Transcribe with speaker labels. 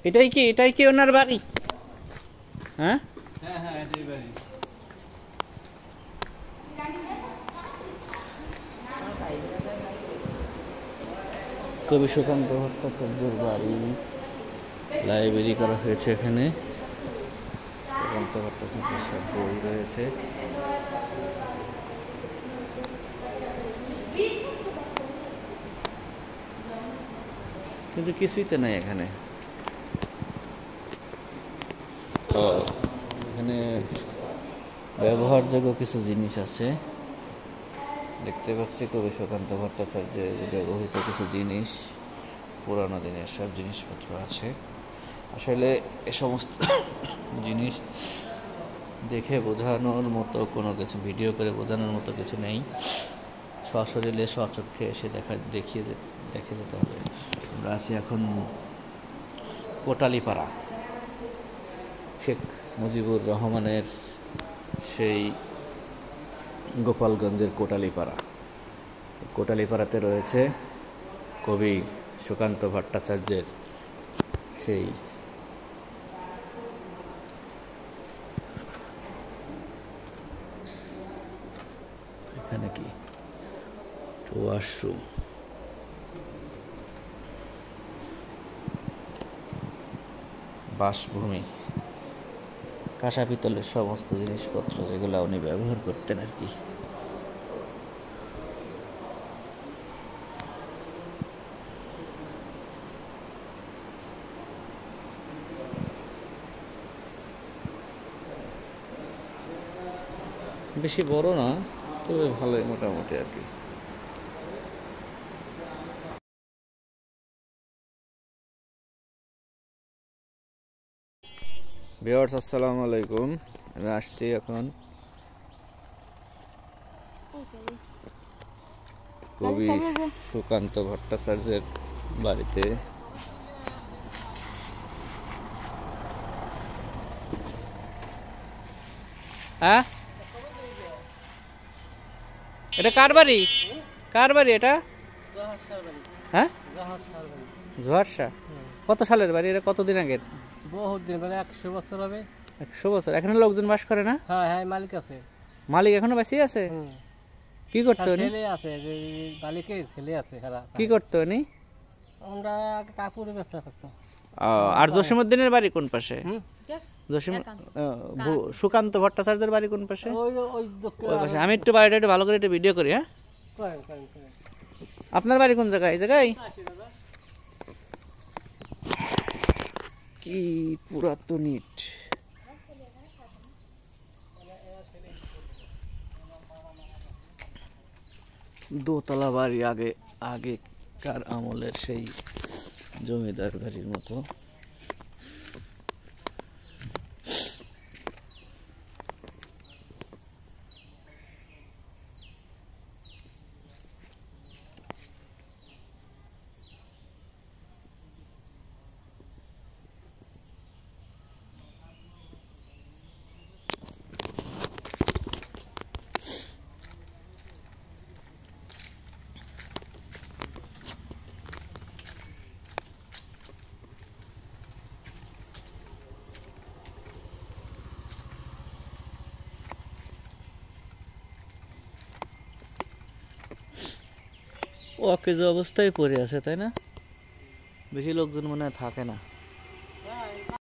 Speaker 1: এটাই কি ওনার বাড়ি? হ্যাঁ
Speaker 2: হ্যাঁ হ্যাঁ এটাই বাড়ি।
Speaker 1: কবি সুকান্ত ভট্টাচার্যের বাড়ি, লাইব্রেরি করা হয়েছে এখানে। সুকান্ত ভট্টাচার্যের সব বই রয়েছে। কিন্তু কিছুই তো নাই এখানে। এখানে ব্যবহারযোগ্য কিছু জিনিস আছে, দেখতে পাচ্ছি কবি সুকান্ত ভট্টাচার্যের ব্যবহৃত কিছু জিনিস, পুরানো দিনের সব জিনিসপত্র আছে। আসলে এ সমস্ত জিনিস দেখে বোঝানোর মতো কোনো কিছু, ভিডিও করে বোঝানোর মতো কিছু নেই। সশরীরে স্বচক্ষে এসে দেখে যেতে হবে। আমরা আছি এখন কোটালীপাড়া, শেখ মুজিবুর রহমানের সেই গোপালগঞ্জের কোটালীপাড়াতে রয়েছে কবি সুকান্ত ভট্টাচার্যের সেই এখানে কি ওয়াশরুম, বাসভূমি, কাঁসা পিতলের সমস্ত জিনিসপত্র যেগুলো উনি ব্যবহার করতেন আর কি। বেশি বড় না, তবে ভালোই মোটামুটি আর কি। ভিউয়ার্স আসসালামু আলাইকুম। আমি আসছি এখন কবি সুকান্ত ভট্টাচার্যের বাড়িতে। হ্যাঁ, এটা কার বাড়ি? এটা? হ্যাঁ, জোহার শাহ। কত সালের বাড়ি এটা? কতদিন আগের?
Speaker 2: বহুত দিন, মানে 100 বছর হবে।
Speaker 1: 100 বছর? এখানে লোকজন বাস করে না?
Speaker 2: হ্যাঁ হ্যাঁ, মালিক আছে।
Speaker 1: মালিক এখনো বেঁচে আছে? কি করতো উনি?
Speaker 2: ছেলে আছে, যে মালিকের ছেলে আছে।
Speaker 1: কি করতো উনি?
Speaker 2: আমরা কাপড়ের ব্যবসা করতাম।
Speaker 1: আর জসীমউদ্দিনের বাড়ি কোন পাশে? সুকান্ত ভট্টাচার্যের বাড়ি কোন পাশে? আমি একটু বাড়িটা একটু ভালো করে একটু ভিডিও করি। হ্যাঁ, আপনার বাড়ি কোন জায়গায়? এই জায়গায়? কি পুরাতন ইট! দোতলা বাড়ি, আগেকার আমলের সেই জমিদার বাড়ির মতো। অকেজো অবস্থায় পড়ে আছে, তাই না? বেশি লোকজন মনে হয় থাকে না।